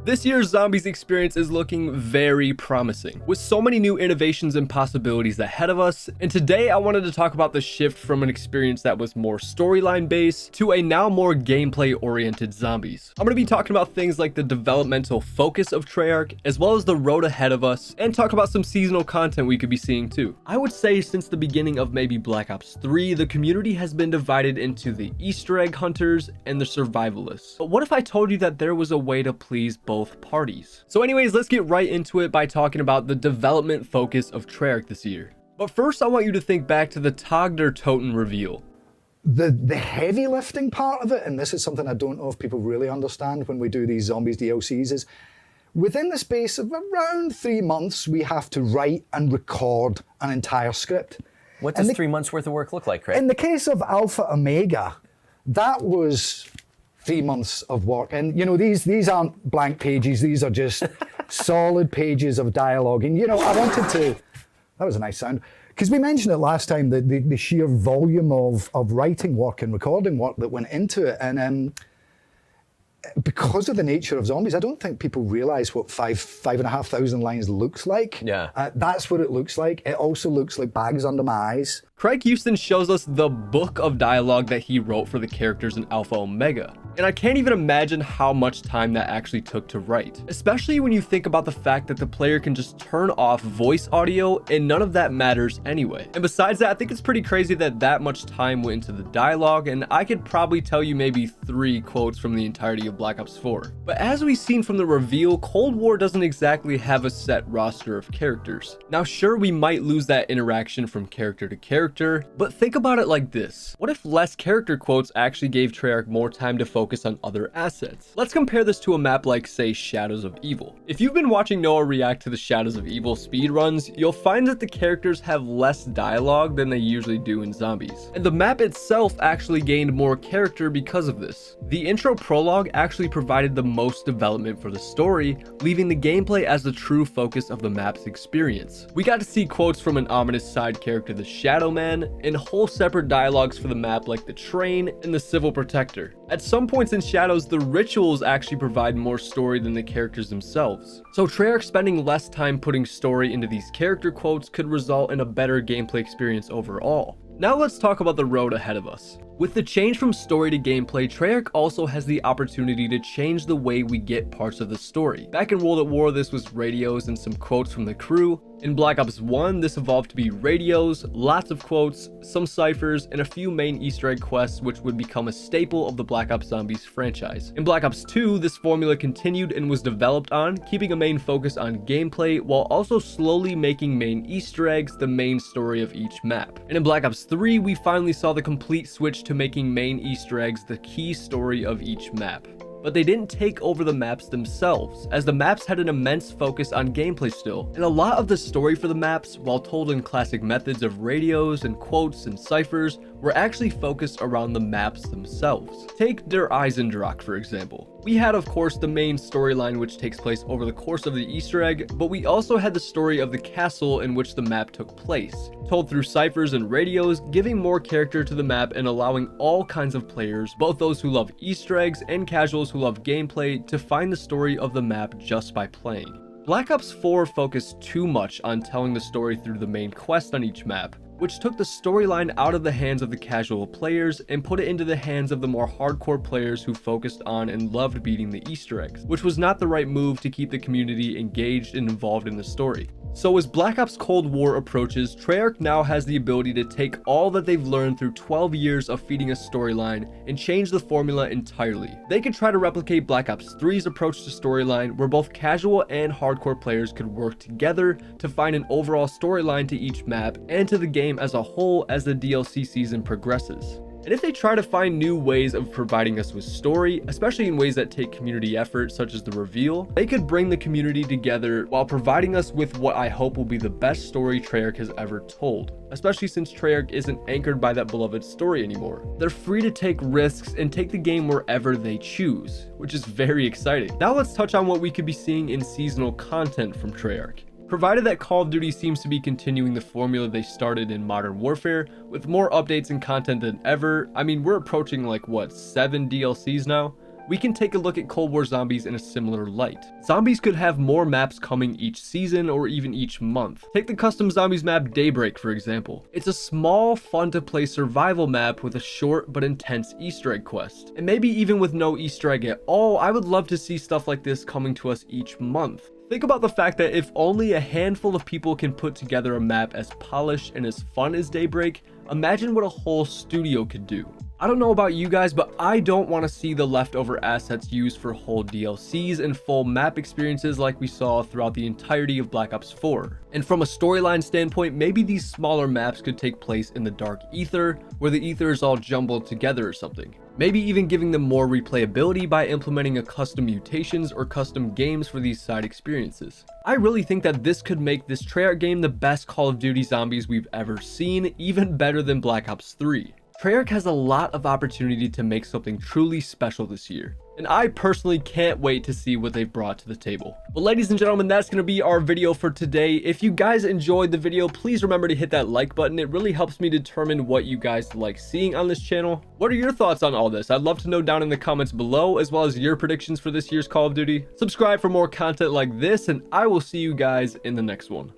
This year's Zombies experience is looking very promising, with so many new innovations and possibilities ahead of us, and today I wanted to talk about the shift from an experience that was more storyline based to a now more gameplay oriented Zombies. I'm going to be talking about things like the developmental focus of Treyarch, as well as the road ahead of us, and talk about some seasonal content we could be seeing too. I would say since the beginning of maybe Black Ops 3, the community has been divided into the Easter egg hunters and the survivalists. But what if I told you that there was a way to please both parties? So anyways, let's get right into it by talking about the development focus of Treyarch this year. But first I want you to think back to the Tag der Toten reveal. The heavy lifting part of it, and this is something I don't know if people really understand when we do these Zombies DLCs, is within the space of around 3 months, we have to write and record an entire script. What does 3 months worth of work look like, Craig? In the case of Alpha Omega, that was 3 months of work. And, you know, these aren't blank pages. These are just solid pages of dialogue. And, you know, I wanted to... That was a nice sound. Because we mentioned it last time, the sheer volume of writing work and recording work that went into it. And because of the nature of Zombies, I don't think people realize what 5,500 lines looks like. Yeah. That's what it looks like. It also looks like bags under my eyes. Craig Houston shows us the book of dialogue that he wrote for the characters in Alpha Omega. And I can't even imagine how much time that actually took to write. Especially when you think about the fact that the player can just turn off voice audio and none of that matters anyway. And besides that, I think it's pretty crazy that that much time went into the dialogue, and I could probably tell you maybe 3 quotes from the entirety of Black Ops 4. But as we've seen from the reveal, Cold War doesn't exactly have a set roster of characters. Now sure, we might lose that interaction from character to character, but think about it like this. What if less character quotes actually gave Treyarch more time to focus on other assets? Let's compare this to a map like, say, Shadows of Evil. If you've been watching Noah react to the Shadows of Evil speedruns, you'll find that the characters have less dialogue than they usually do in Zombies. And the map itself actually gained more character because of this. The intro prologue actually provided the most development for the story, leaving the gameplay as the true focus of the map's experience. We got to see quotes from an ominous side character, the Shadow Man, and whole separate dialogues for the map like the Train and the Civil Protector. At some points in Shadows, the rituals actually provide more story than the characters themselves. So Treyarch spending less time putting story into these character quotes could result in a better gameplay experience overall. Now let's talk about the road ahead of us. With the change from story to gameplay, Treyarch also has the opportunity to change the way we get parts of the story. Back in World at War, this was radios and some quotes from the crew. In Black Ops 1, this evolved to be radios, lots of quotes, some ciphers, and a few main Easter egg quests which would become a staple of the Black Ops Zombies franchise. In Black Ops 2, this formula continued and was developed on, keeping a main focus on gameplay while also slowly making main Easter eggs the main story of each map. And in Black Ops 3, we finally saw the complete switch to making main Easter eggs the key story of each map. But they didn't take over the maps themselves, as the maps had an immense focus on gameplay still, and a lot of the story for the maps, while told in classic methods of radios and quotes and ciphers, were actually focused around the maps themselves. Take Der Eisendrache for example. We had of course the main storyline which takes place over the course of the Easter egg, but we also had the story of the castle in which the map took place, told through ciphers and radios, giving more character to the map and allowing all kinds of players, both those who love Easter eggs and casuals who love gameplay, to find the story of the map just by playing. Black Ops 4 focused too much on telling the story through the main quest on each map, which took the storyline out of the hands of the casual players and put it into the hands of the more hardcore players who focused on and loved beating the Easter eggs, which was not the right move to keep the community engaged and involved in the story. So as Black Ops Cold War approaches, Treyarch now has the ability to take all that they've learned through 12 years of feeding a storyline and change the formula entirely. They could try to replicate Black Ops 3's approach to storyline, where both casual and hardcore players could work together to find an overall storyline to each map and to the game as a whole as the DLC season progresses. And if they try to find new ways of providing us with story, especially in ways that take community effort such as the reveal, they could bring the community together while providing us with what I hope will be the best story Treyarch has ever told, especially since Treyarch isn't anchored by that beloved story anymore. They're free to take risks and take the game wherever they choose, which is very exciting. Now let's touch on what we could be seeing in seasonal content from Treyarch. Provided that Call of Duty seems to be continuing the formula they started in Modern Warfare, with more updates and content than ever. I mean, we're approaching like, what, 7 DLCs now? we can take a look at Cold War Zombies in a similar light. Zombies could have more maps coming each season or even each month. Take the custom Zombies map Daybreak, for example. It's a small, fun to play survival map with a short but intense Easter egg quest. And maybe even with no Easter egg at all, I would love to see stuff like this coming to us each month. Think about the fact that if only a handful of people can put together a map as polished and as fun as Daybreak, imagine what a whole studio could do. I don't know about you guys, but I don't want to see the leftover assets used for whole DLCs and full map experiences like we saw throughout the entirety of Black Ops 4. And from a storyline standpoint, maybe these smaller maps could take place in the Dark Aether, where the Aether is all jumbled together or something. Maybe even giving them more replayability by implementing a custom mutations or custom games for these side experiences. I really think that this could make this Treyarch game the best Call of Duty Zombies we've ever seen, even better than Black Ops 3. Treyarch has a lot of opportunity to make something truly special this year, and I personally can't wait to see what they've brought to the table. Well, ladies and gentlemen, that's going to be our video for today. If you guys enjoyed the video, please remember to hit that like button. It really helps me determine what you guys like seeing on this channel. What are your thoughts on all this? I'd love to know down in the comments below, as well as your predictions for this year's Call of Duty. Subscribe for more content like this, and I will see you guys in the next one.